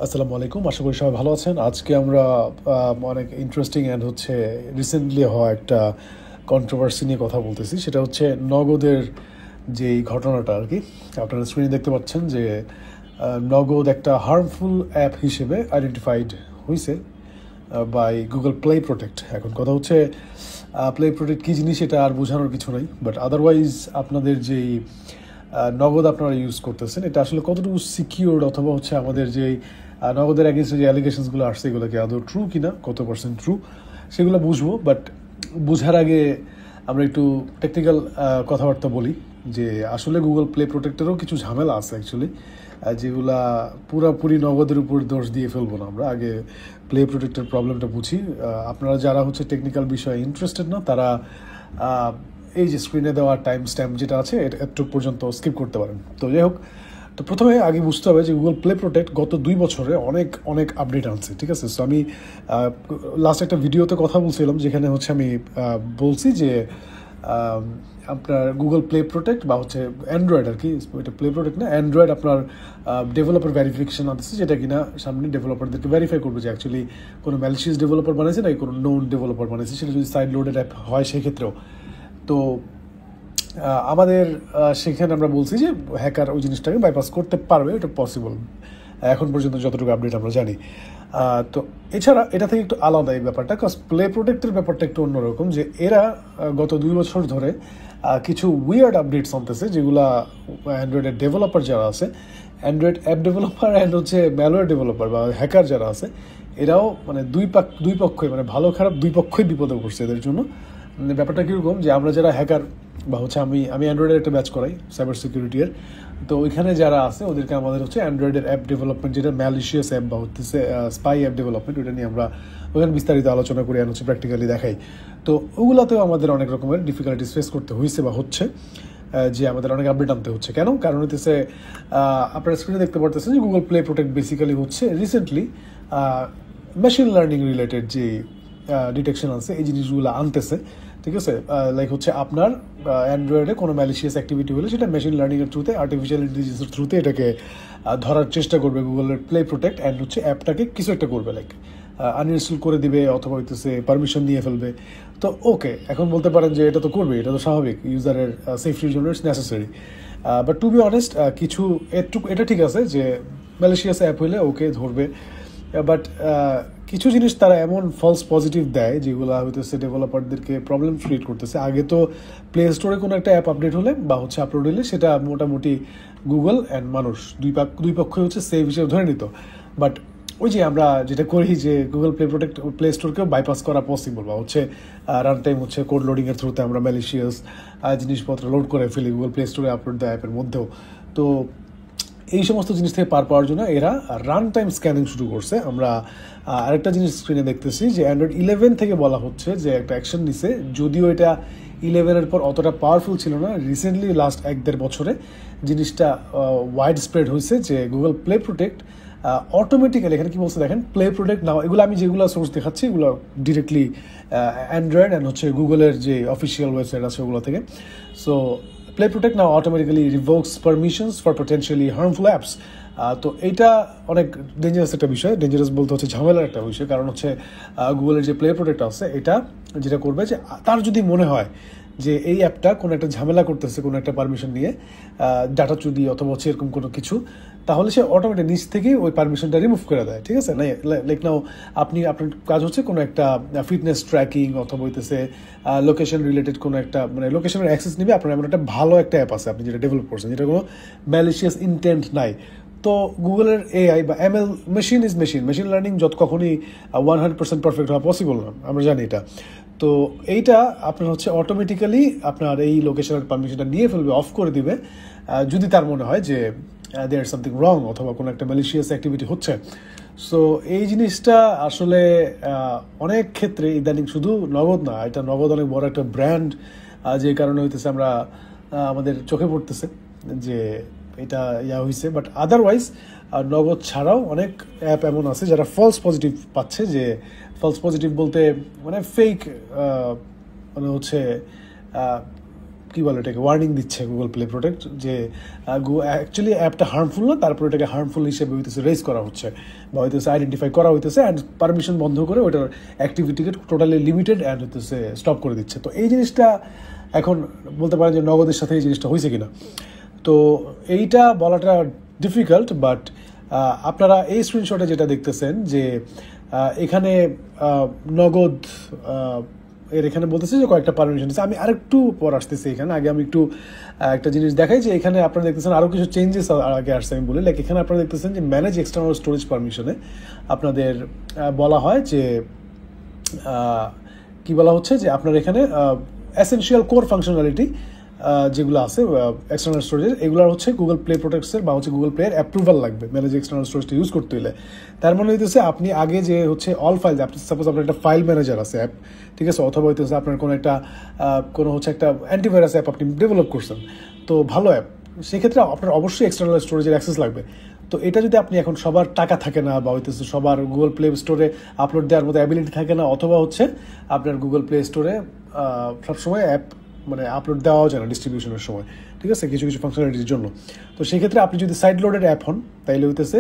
আসসালামু আলাইকুম, আশা করি সবাই ভালো আছেন। আজকে আমরা অনেক ইন্টারেস্টিং অ্যান্ড হচ্ছে রিসেন্টলি হওয়া একটা কন্ট্রোভার্সি নিয়ে কথা বলতেছি। সেটা হচ্ছে নগদের যেই ঘটনাটা আর কি। আপনারা স্ক্রিনে দেখতে পাচ্ছেন যে নগদ একটা হার্মফুল অ্যাপ হিসেবে আইডেন্টিফাইড হয়েছে বাই গুগল প্লে প্রোটেক্ট। এখন কথা হচ্ছে প্লে প্রোটেক্ট কী জিনিস এটা আর বোঝানোর কিছু নাই, বাট আদারওয়াইজ আপনাদের যেই নগদ আপনারা ইউজ করতেছেন এটা আসলে কতটুকু সিকিউরড, অথবা হচ্ছে আমাদের যেই নগদের অ্যাগেন্স্টে যে অ্যালিগেশনসগুলো আসছে এগুলো কি আদৌ ট্রু কিনা, কত পার্সেন্ট ট্রু সেগুলো বুঝবো। বাট বোঝার আগে আমরা একটু টেকনিক্যাল কথাবার্তা বলি যে আসলে গুগল প্লে প্রোটেক্টেরও কিছু ঝামেলা আছে অ্যাকচুয়ালি, যেগুলা পুরাপুরি নগদের উপর দোষ দিয়ে ফেলবো না। আমরা আগে প্লে প্রোটেক্টের প্রবলেমটা বুঝি। আপনারা যারা হচ্ছে টেকনিক্যাল বিষয়ে ইন্টারেস্টেড না তারা এই যে স্ক্রিনে দেওয়া টাইম স্ট্যাম্প যেটা আছে এটা এতটুকু পর্যন্ত স্কিপ করতে পারেন। তো যাই হোক, তো প্রথমে আগে বুঝতে হবে যে গুগল প্লে প্রোটেক্ট গত 2 বছরে অনেক অনেক আপডেট আনছে, ঠিক আছে? সো আমি লাস্ট একটা ভিডিওতে কথা বলছিলাম যেখানে হচ্ছে আমি বলছি যে আপনার গুগল প্লে প্রোটেক্ট বা হচ্ছে অ্যান্ড্রয়েড আর কি, এটা প্লে প্রোটেক্ট না, অ্যান্ড্রয়েড আপনার ডেভেলপার ভেরিফিকেশন আনতেছে, যেটা কিনা সামনে ডেভেলপারদেরকে ভেরিফাই করবে যে অ্যাকচুয়ালি কোনো ম্যালিশিয়াস ডেভেলপার বানাইছে না কোনো নোন ডেভেলপার বানাইছে, সেটা যদি সাইড লোডেড অ্যাপ হয় সেক্ষেত্রেও। তো আমাদের সেখানে আমরা বলছি যে হ্যাকার ওই জিনিসটাকে বাইপাস করতে পারবে, এটা পসিবল এখন পর্যন্ত যতটুকু আপডেট আমরা জানি। তো এছাড়া এটা থেকে একটু আলাদা এই ব্যাপারটা, কারণ প্লে প্রোটেক্টের ব্যাপারটা একটু অন্যরকম, যে এরা গত 2 বছর ধরে কিছু উইয়ার্ড আপডেটস আনতেছে যেগুলা অ্যান্ড্রয়েডের ডেভেলপার যারা আছে, অ্যান্ড্রয়েড অ্যাপ ডেভেলপার অ্যান্ড হচ্ছে ম্যালওয়্যার ডেভেলপার বা হ্যাকার যারা আছে, এরাও মানে দুই পক্ষই মানে ভালো খারাপ দুই পক্ষই বিপদে পড়ছে এদের জন্য। ব্যাপারটা কীরকম যে আমরা যারা হ্যাকার বা হচ্ছে আমি অ্যান্ড্রয়েডের একটা ব্যাচ করাই সাইবার সিকিউরিটির, তো ওইখানে যারা আছে ওদেরকে আমাদের হচ্ছে অ্যান্ড্রয়েডের অ্যাপ ডেভেলপমেন্ট, যেটা ম্যালিশিয়াস অ্যাপ বা হচ্ছে স্পাই অ্যাপ ডেভেলপমেন্ট, ওইটা নিয়ে আমরা ওখানে বিস্তারিত আলোচনা করি আর হচ্ছে প্র্যাকটিক্যালি দেখাই। তো ওগুলোতেও আমাদের অনেক রকমের ডিফিকাল্টিস ফেস করতে হয়েছে বা হচ্ছে, যে আমাদের অনেক আপডেট আনতে হচ্ছে। কেন? কারণ হচ্ছে আপনারা স্ক্রিনে দেখতে পারতেছেন যে গুগল প্লে প্রোটেক্ট বেসিক্যালি হচ্ছে রিসেন্টলি মেশিন লার্নিং রিলেটেড যে ডিটেকশন আছে এই জিনিসগুলো আনতেছে, ঠিক আছে? লাইক হচ্ছে আপনার অ্যান্ড্রয়েডে কোনো ম্যালিশিয়াস অ্যাক্টিভিটি হলে সেটা মেশিন লার্নিংয়ের থ্রুতে, আর্টিফিশিয়াল ইন্টেলিজেন্সের থ্রুতে এটাকে ধরার চেষ্টা করবে গুগলের প্লে প্রোটেক্ট, অ্যান্ড হচ্ছে অ্যাপটাকে কিছু একটা করবে, লাইক আনইনস্টল করে দিবে অথবা হইতেছে পারমিশন নিয়ে ফেলবে। তো ওকে, এখন বলতে পারেন যে এটা তো করবে, এটা তো স্বাভাবিক, ইউজারের সেফটির জন্য it's necessary. But to be honest, কিছু এটা ঠিক আছে যে ম্যালিশিয়াস অ্যাপ হলে ওকে ধরবে, বাট কিছু জিনিস তারা এমন ফলস পজিটিভ দেয় যেগুলো হইতেছে ডেভেলপারদেরকে প্রবলেম ক্রিয়েট করতেছে। আগে তো প্লে স্টোরে কোনো একটা অ্যাপ আপডেট হলে বা হচ্ছে আপলোড হলে সেটা মোটামুটি গুগল অ্যান্ড মানুষ দুই পক্ষই হচ্ছে সেফ হিসেবে ধরে নিত। বাট ওই যে আমরা যেটা করি যে গুগল প্লে স্টোরকেও বাইপাস করা পসিবল, বা হচ্ছে রান টাইম হচ্ছে কোড লোডিংয়ের থ্রুতে আমরা ম্যালিশিয়াস জিনিসপত্র লোড করে ফেলি গুগল প্লে স্টোরে আপলোড দেয় অ্যাপের মধ্যেও। তো এই সমস্ত জিনিস থেকে পার পাওয়ার জন্য এরা রান টাইম স্ক্যানিং শুরু করছে। আমরা আরেকটা জিনিস স্ক্রিনে দেখতেছি যে অ্যান্ড্রয়েড 11 থেকে বলা হচ্ছে যে একটা অ্যাকশন নিছে, যদিও এটা 11-এর পর অতটা পাওয়ারফুল ছিল না। রিসেন্টলি লাস্ট 1-1.5 বছরে জিনিসটা ওয়াইড স্প্রেড হয়েছে যে গুগল প্লে প্রোটেক্ট অটোমেটিক্যালি, এখানে কি বলছে দেখেন, প্লে প্রোটেক্ট নাও, এগুলো আমি যেগুলো সোর্স দেখাচ্ছি এগুলো ডিরেক্টলি অ্যান্ড্রয়েড অ্যান্ড হচ্ছে গুগলের যে অফিসিয়াল ওয়েবসাইট আছে ওগুলো থেকে। So Play Protect now automatically revokes permissions for potentially harmful apps. তো এইটা অনেক ডেঞ্জারাস একটা বিষয়, ডেঞ্জারাস বলতে হচ্ছে ঝামেলার একটা বিষয়, কারণ হচ্ছে গুগলের যে প্লে প্রোটেক্ট আছে এটা যেটা করবে যে তার যদি মনে হয় যে এই অ্যাপটা কোনো একটা ঝামেলা করতেছে কোনো একটা পারমিশন নিয়ে, ডাটা চুরি অথবা হচ্ছে এরকম কোনো কিছু, তাহলে সে অটোমেটিক নিজ থেকেই ওই পারমিশনটা রিমুভ করে দেয়, ঠিক আছে? লাইক নাও আপনার কাজ হচ্ছে কোনো একটা ফিটনেস ট্র্যাকিং অথবা হইতেছে লোকেশন রিলেটেড কোনো একটা, মানে লোকেশনের অ্যাক্সেস নিবে আপনার, এমন একটা ভালো একটা অ্যাপ আছে আপনি যেটা ডেভেলপ করছেন যেটা কোনো ম্যালিশিয়াস ইন্টেন্ট নাই। তো গুগলের এআই বা এমএল মেশিন লার্নিং যত কখনই 100% পারফেক্ট হওয়া পসিবল না, আমরা জানি এটা। তো এইটা আপনার হচ্ছে অটোমেটিক্যালি আপনার এই লোকেশনের পারমিশনটা নিয়ে ফেলবে, অফ করে দিবে যদি তার মনে হয় যে দেয়ার সামথিং রং অথবা কোনো একটা ম্যালিশিয়াস অ্যাক্টিভিটি হচ্ছে। সো এই জিনিসটা আসলে অনেক ক্ষেত্রে ইদানিং শুধু নগদ না, এটা নগদ অনেক বড় একটা ব্র্যান্ড, যে কারণে হইতেছে আমরা আমাদের চোখে পড়তেছে যে এটা হয়েছে। বাট আদারওয়াইজ নগদ ছাড়াও অনেক অ্যাপ এমন আছে যারা ফলস পজিটিভ পাচ্ছে, যে ফলস পজিটিভ বলতে মানে ফেক, মানে হচ্ছে কী বলে এটাকে ওয়ার্নিং দিচ্ছে গুগল প্লে প্রোটেক্ট যে অ্যাকচুয়ালি অ্যাপটা হার্মফুল না, তারপর এটাকে হার্মফুল হিসেবে হইতেছে রেজ করা হচ্ছে বা হইতেছে আইডেন্টিফাই করা হইতেছে অ্যান্ড পারমিশন বন্ধ করে ওটার অ্যাক্টিভিটিকে টোটালি লিমিটেড অ্যান্ড হইতেছে স্টপ করে দিচ্ছে। তো এই জিনিসটা এখন বলতে পারেন যে নগদের সাথে এই জিনিসটা হয়েছে কিনা, তো এইটা বলাটা ডিফিকাল্ট। বাট আপনারা এই স্ক্রিনশটে যেটা দেখতেছেন যে এখানে নগদ এর এখানে বলতেছে যে কয়েকটা পারমিশন আছে। আমি আরেকটু পর আসতেছি এখানে, আগে আমি একটু একটা জিনিস দেখাই যে এখানে আপনারা দেখতেছেন আরও কিছু চেঞ্জেস আগে আসছে আমি বলি। লাইক এখানে আপনারা দেখতেছেন যে ম্যানেজ এক্সটার্নাল স্টোরেজ পারমিশনে আপনাদের বলা হয় যে কি বলা হচ্ছে যে আপনার এখানে এসেনশিয়াল কোর ফাংশনালিটি যেগুলো আছে এক্সটার্নাল স্টোরেজের, এগুলো হচ্ছে গুগল প্লে প্রোটেক্টসের বা হচ্ছে গুগল প্লের অ্যাপ্রুভাল লাগবে ম্যানেজ এক্সটার্নাল স্টোরেজটা ইউজ করতে হলে। তার মানে হইতেছে আপনি আগে যে হচ্ছে অল ফাইল, আপনি সাপোজ আপনার একটা ফাইল ম্যানেজার আছে অ্যাপ, ঠিক আছে, অথবা হইতেছে আপনার কোনো হচ্ছে একটা অ্যান্টিভাইরাস অ্যাপ আপনি ডেভেলপ করছেন, তো ভালো অ্যাপ, সেক্ষেত্রে আপনার অবশ্যই এক্সটার্নাল স্টোরেজের অ্যাক্সেস লাগবে। তো এটা যদি আপনি এখন সবার টাকা থাকে না বা হইতেছে সবার গুগল প্লে স্টোরে আপলোড দেওয়ার মতো অ্যাবিলিটি থাকে না, অথবা হচ্ছে আপনার গুগল প্লে স্টোরে সবসময় অ্যাপ মানে আপলোড দেওয়াও যায় না ডিস্ট্রিবিউশনের সময়, ঠিক আছে, কিছু কিছু ফাংশনালিটির জন্য। তো সেক্ষেত্রে আপনি যদি সাইড লোডেড অ্যাপ হন তাইলে হইতেছে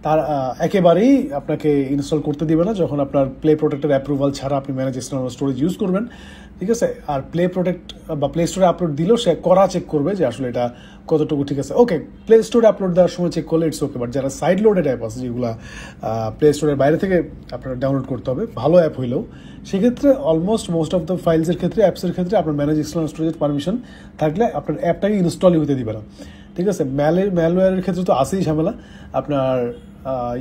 তার একেবারেই আপনাকে ইনস্টল করতে দিবে না যখন আপনার প্লে প্রোটেক্টের অ্যাপ্রুভাল ছাড়া আপনি ম্যানেজ এক্সটার্নাল স্টোরেজ ইউজ করবেন, ঠিক আছে। আর প্লে প্রোটেক্ট বা প্লে স্টোরে আপলোড দিলেও সে চেক করবে যে আসলে এটা কতটুকু ঠিক আছে। ওকে, প্লে স্টোরে আপলোড দেওয়ার সময় চেক করলে ইটস ওকে, বাট যারা সাইড লোডেড অ্যাপ আছে যেগুলো প্লে স্টোরের বাইরে থেকে আপনারা ডাউনলোড করতে হবে, ভালো অ্যাপ হইলেও, সেক্ষেত্রে অলমোস্ট মোস্ট অফ দ্য ফাইলসের ক্ষেত্রে অ্যাপসের ক্ষেত্রে আপনার ম্যানেজ এক্সটার্নাল স্টোরেজের পারমিশন থাকলে আপনার অ্যাপটাকে ইনস্টলই হতে দিবে না, ঠিক আছে। ম্যালওয়্যারের ক্ষেত্রে তো আসেই ঝামেলা, আপনার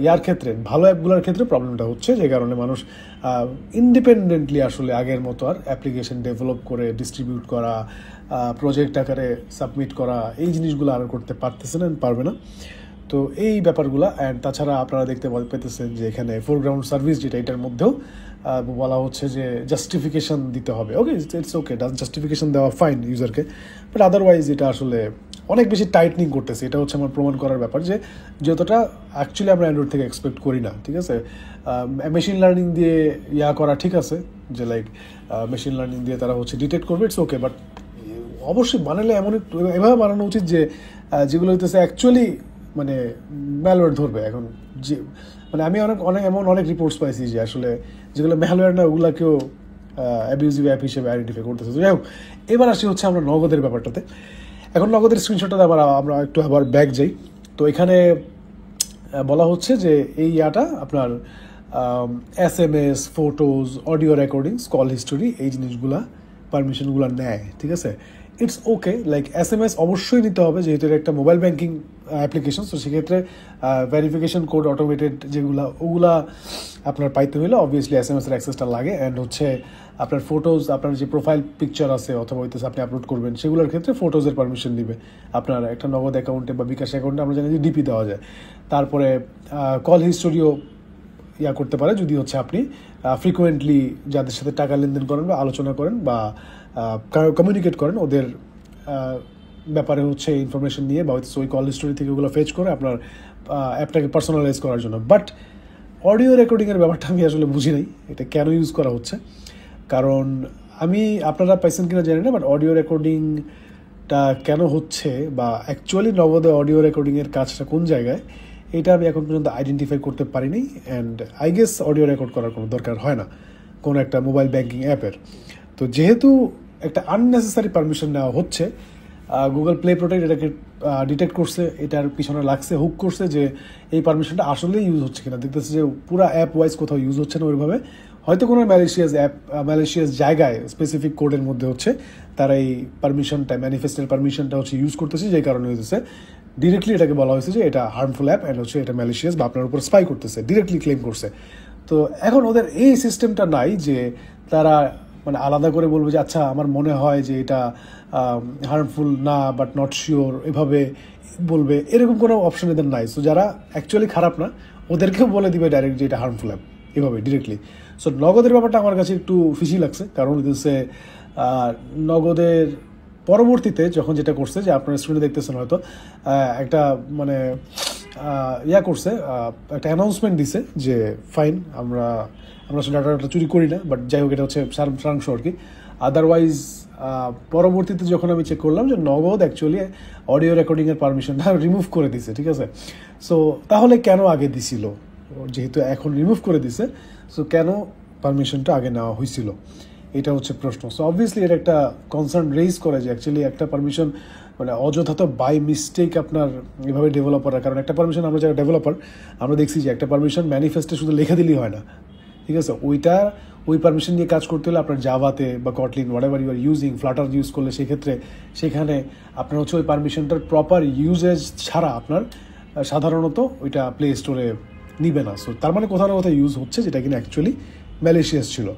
ইয়ার ক্ষেত্রে ভালো অ্যাপগুলোর ক্ষেত্রে প্রবলেমটা হচ্ছে যে কারণে মানুষ ইন্ডিপেন্ডেন্টলি আসলে আগের মতো আর অ্যাপ্লিকেশন ডেভেলপ করে ডিস্ট্রিবিউট করা, প্রজেক্ট আকারে সাবমিট করা, এই জিনিসগুলো আর করতে পারতেছে না, পারবে না। তো এই ব্যাপারগুলো অ্যান্ড তাছাড়া আপনারা দেখতে পেতেছেন যে এখানে ফোরগ্রাউন্ড সার্ভিস যেটা, এটার মধ্যেও বলা হচ্ছে যে জাস্টিফিকেশন দিতে হবে। ওকে, ইটস ওকে, জাস্টিফিকেশন দেওয়া ফাইন ইউজারকে, বাট আদারওয়াইজ এটা আসলে অনেক বেশি টাইটনিং করতেছে। এটা হচ্ছে আমার প্রমাণ করার ব্যাপার যে যতটা অ্যাকচুয়ালি আমরা অ্যান্ড্রয়েড থেকে এক্সপেক্ট করি না, ঠিক আছে। মেশিন লার্নিং দিয়ে করা ঠিক আছে, যে লাইক মেশিন লার্নিং দিয়ে তারা হচ্ছে ডিটেক্ট করবে, ইটস ওকে, বাট অবশ্যই বানালে এভাবে বানানো উচিত যে যেগুলো হইতেছে অ্যাকচুয়ালি মানে ম্যালওয়্যার ধরবে। এখন যে মানে আমি অনেক রিপোর্টস পাইছি যে আসলে যেগুলো ম্যালওয়্যার না ওগুলোকেও অ্যাবিউজিভ অ্যাপ হিসেবে আইডেন্টিফাই করতেছে। যাই হোক, এবার আসি হচ্ছে আমরা নগদের ব্যাপারটাতে। এখন নগদের স্ক্রিনশটটা আমরা আবার ব্যাক যাই। তো এখানে বলা হচ্ছে যে এই আপনার SMS, photos, audio recordings, call history, এই জিনিসগুলা পারমিশনগুলো নেয়, ঠিক আছে। ইটস ওকে, লাইক SMS অবশ্যই নিতে হবে যেহেতু এটা একটা মোবাইল ব্যাঙ্কিং অ্যাপ্লিকেশন, তো সেক্ষেত্রে ভেরিফিকেশন কোড অটোমেটেড ওগুলা আপনার পাইতে হলে অবভিয়াসলি SMS এর অ্যাক্সেসটা লাগে। অ্যান্ড হচ্ছে আপনার ফটোজ, আপনার যে প্রোফাইল পিকচার আছে অথবা হইতেছে আপনি আপলোড করবেন সেগুলোর ক্ষেত্রে ফটোজের পারমিশন দিবে আপনার একটা নগদ অ্যাকাউন্টে বা বিকাশ অ্যাকাউন্টে, আমরা জানি যে ডিপি দেওয়া যায়। তারপরে কল হিস্টোরিও করতে পারে যদি হচ্ছে আপনি ফ্রিকোয়েন্টলি যাদের সাথে টাকা লেনদেন করেন বা আলোচনা করেন বা কমিউনিকেট করেন ওদের ব্যাপারে হচ্ছে ইনফরমেশন নিয়ে বা হচ্ছে ওই কল হিস্টোরি থেকে ওগুলো ফেচ করে আপনার অ্যাপটাকে পার্সোনালাইজ করার জন্য। বাট অডিও রেকর্ডিংয়ের ব্যাপারটা আমি আসলে বুঝি নাই এটা কেন ইউজ করা হচ্ছে, কারণ আপনারা পাইছেন কিনা জানি না, বাট অডিও রেকর্ডিংটা কেন হচ্ছে বা অ্যাকচুয়ালি নগদে অডিও রেকর্ডিংয়ের কাজটা কোন জায়গায় এটা আমি এখন পর্যন্ত আইডেন্টিফাই করতে পারিনি। And I guess audio record করার কোনো দরকার হয় না কোনো একটা মোবাইল ব্যাঙ্কিং অ্যাপের। তো যেহেতু একটা আননেসেসারি পারমিশন নেওয়া হচ্ছে, গুগল প্লে প্রোটেক্ট এটাকে ডিটেক্ট করছে, এটার পিছনে লাগছে, হুক করছে যে এই পারমিশনটা আসলে ইউজ হচ্ছে কিনা, দেখতেছে যে পুরো অ্যাপ ওয়াইজ কোথাও ইউজ হচ্ছে না ওইভাবে, হয়তো কোনো ম্যালিশিয়াস জায়গায় স্পেসিফিক কোডের মধ্যে হচ্ছে তারা এই পারমিশনটা ম্যানিফেস্টের পারমিশনটা হচ্ছে ইউজ করতেছে, যে কারণে হচ্ছে ডিরেক্টলি এটাকে বলা হয়েছে যে এটা হার্মফুল অ্যাপ অ্যান্ড হচ্ছে এটা ম্যালিশিয়াস বা আপনার উপর স্পাই করতেছে, ডিরেক্টলি ক্লেম করছে। তো এখন ওদের এই সিস্টেমটা নাই যে তারা মানে আলাদা করে বলবে যে আচ্ছা আমার মনে হয় যে এটা হার্মফুল না বাট নট শিওর, এভাবে বলবে, এরকম কোনো অপশন এদের নাই। সো যারা অ্যাকচুয়ালি খারাপ না ওদেরকেও বলে দিবে ডাইরেক্ট যে এটা হার্মফুল অ্যাপ, এভাবে ডিরেক্টলি। সো নগদের ব্যাপারটা আমার কাছে একটু ফিশি লাগছে, কারণ হচ্ছে নগদের পরবর্তীতে যখন যেটা করছে যে আপনার স্ক্রিনে দেখতেছেন হয়তো একটা মানে করছে, একটা অ্যানাউন্সমেন্ট দিছে যে ফাইন আমরা আসলে ডাটাটা চুরি করি না, বাট যাই হোক এটা হচ্ছে সারাংশ আর কি। আদারওয়াইজ পরবর্তীতে যখন আমি চেক করলাম যে নগদ অ্যাকচুয়ালি অডিও রেকর্ডিংয়ের পারমিশনটা রিমুভ করে দিছে, ঠিক আছে। সো তাহলে কেন আগে দিছিল, যেহেতু এখন রিমুভ করে দিছে, সো কেন পারমিশনটা আগে নেওয়া হয়েছিল, এটা হচ্ছে প্রশ্ন। সো অবভিয়াসলি এটা একটা কনসার্ন রেইজ করে যে অ্যাকচুয়ালি একটা পারমিশন মানে অযথা তো বাই মিস্টেক আপনার এভাবে ডেভেলপাররা, কারণ একটা পারমিশন আমরা যারা ডেভেলপার আমরা দেখছি যে একটা পারমিশন ম্যানিফেস্টে শুধু লেখা দিলেই হয় না, ঠিক আছে। ওই পারমিশন নিয়ে কাজ করতে হলে আপনার জাভাতে বা Kotlin whatever you are using, Flutter use করলে সেক্ষেত্রে সেখানে আপনার হচ্ছে ওই পারমিশনটার প্রপার ইউজেজ ছাড়া আপনার সাধারণত ওইটা প্লে স্টোরে নিবে না। সো তার মানে কোথাও না কোথাও ইউজ হচ্ছে, যেটা কিনা অ্যাকচুয়ালি ম্যালেশিয়াস ছিল।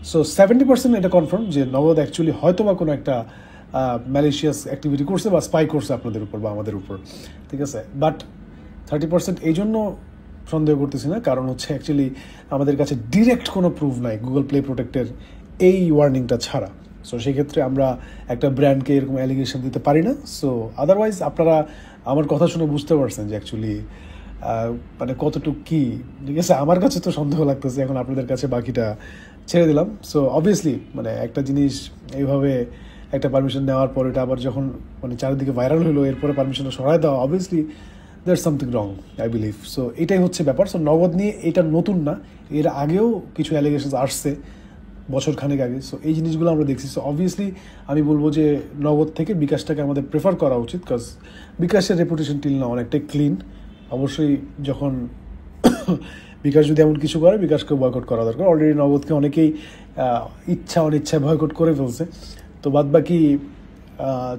সো 70% এটা কনফার্ম যে নগদ অ্যাকচুয়ালি হয়তো বা কোনো একটা ম্যালেশিয়াস অ্যাক্টিভিটি করছে বা স্পাই করছে আপনাদের উপর বা আমাদের উপর, ঠিক আছে। বাট 30% এই জন্য সন্দেহ করতেছি না, কারণ হচ্ছে অ্যাকচুয়ালি আমাদের কাছে ডিরেক্ট কোনো প্রুফ নাই গুগল প্লে প্রোটেক্টের এই ওয়ার্নিংটা ছাড়া। সো সেক্ষেত্রে আমরা একটা ব্র্যান্ডকে এরকম অ্যালিগেশন দিতে পারি না। সো আদারওয়াইজ আপনারা আমার কথা শুনে বুঝতে পারছেন যে অ্যাকচুয়ালি মানে কতটুকু কী, ঠিক আছে। আমার কাছে তো সন্দেহ লাগতেছে, এখন আপনাদের কাছে বাকিটা ছেড়ে দিলাম। সো অবভিয়াসলি মানে একটা জিনিস এইভাবে একটা পারমিশন নেওয়ার পর এটা আবার যখন মানে চারিদিকে ভাইরাল হলো, এরপরে পারমিশনটা সরাই দেওয়া, obviously there something wrong I believe. So এটাই হচ্ছে ব্যাপার। সো নগদ নিয়ে এটা নতুন না, এর আগেও কিছু অ্যালিগেশন আসছে বছর খানেক আগে। সো এই জিনিসগুলো আমরা দেখছি। সো অবভিয়াসলি আমি বলবো যে নগদ থেকে বিকাশটাকে আমাদের প্রেফার করা উচিত, বিকজ বিকাশের রেপুটেশন টিল না অনেকটাই ক্লিন। অবশ্যই যখন বিকাশ যদি এমন কিছু করে, বিকাশকে বয়কট করা দরকার। অলরেডি নগদকে অনেকেই ইচ্ছা অনিচ্ছায় বয়কট করে ফেলছে। তো বাদ বাকি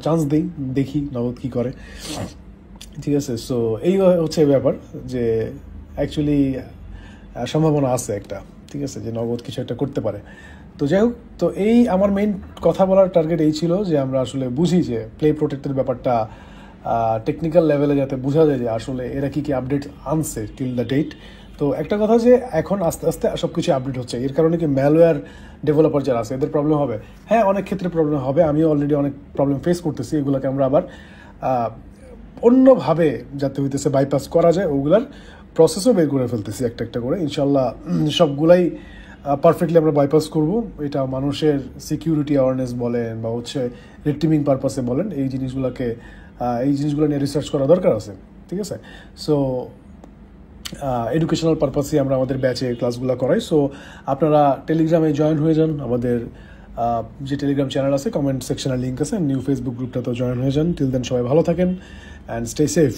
চান্স দেখি নগদ কী করে, ঠিক আছে। সো এই হচ্ছে ব্যাপার যে অ্যাকচুয়ালি সম্ভাবনা আছে একটা, ঠিক আছে, যে নগদ কিছু একটা করতে পারে। তো যাই হোক, তো এই আমার মেইন কথা বলার টার্গেট এই ছিল যে আমরা আসলে বুঝি যে প্লে প্রোটেক্টের ব্যাপারটা টেকনিক্যাল লেভেলে যাতে বোঝা যায় যে আসলে এরা কী আপডেট আনছে টিল দ্য ডেট। তো একটা কথা যে এখন আস্তে আস্তে সব কিছু আপডেট হচ্ছে, এর কারণে কি ম্যালওয়্যার ডেভেলপার যারা আছে এদের প্রবলেম হবে? হ্যাঁ, অনেক ক্ষেত্রে প্রবলেম হবে। আমিও অলরেডি অনেক প্রবলেম ফেস করতেছি। এগুলোকে আমরা আবার অন্যভাবে যাতে হইতেছে বাইপাস করা যায় ওগুলার প্রসেসও বের করে ফেলতেছি একটা একটা করে। ইনশাল্লাহ সবগুলাই পারফেক্টলি আমরা বাইপাস করব। এটা মানুষের সিকিউরিটি অ্যাওয়ারনেস বলেন বা হচ্ছে রেড টিমিং পারপাসে বলেন, এই জিনিসগুলো নিয়ে রিসার্চ করা দরকার আছে, ঠিক আছে। সো এডুকেশনাল পারপাসে আমরা আমাদের ব্যাচে ক্লাসগুলো করাই। সো আপনারা টেলিগ্রামে জয়েন হয়ে যান, আমাদের যে টেলিগ্রাম চ্যানেল আছে কমেন্ট সেকশনের লিঙ্ক আছে, নিউ ফেসবুক গ্রুপটাতেও জয়েন হয়ে যান। টিল দেন সবাই ভালো থাকেন অ্যান্ড স্টে সেফ।